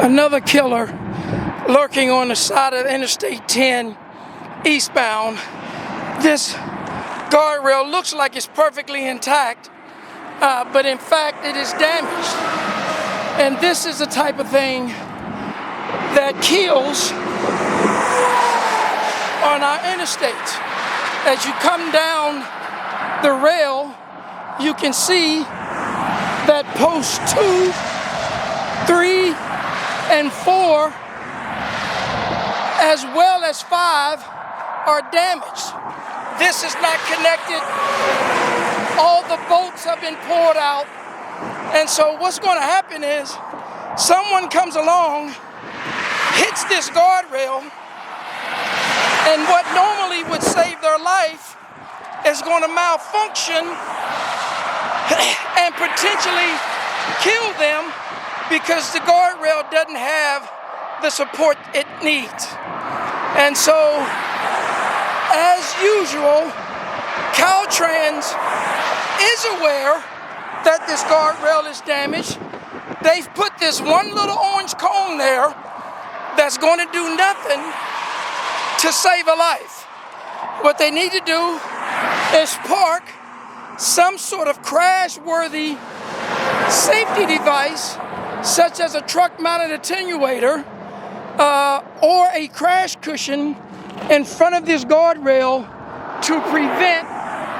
Another killer lurking on the side of Interstate 10 eastbound. This guardrail looks like it's perfectly intact, but in fact it is damaged. And this is the type of thing that kills on our interstates. As you come down the rail, you can see that posts 2, 3, and 4, as well as 5, are damaged. This is not connected. All the bolts have been poured out. And so what's going to happen is someone comes along, hits this guardrail, and what normally would save their life is going to malfunction and potentially kill them because the guardrail doesn't have the support it needs. And so, as usual, Caltrans is aware that this guardrail is damaged. They've put this one little orange cone there that's going to do nothing to save a life. What they need to do is park some sort of crash-worthy safety device, such as a truck-mounted attenuator or a crash cushion in front of this guardrail to prevent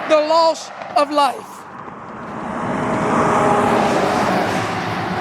the loss of life.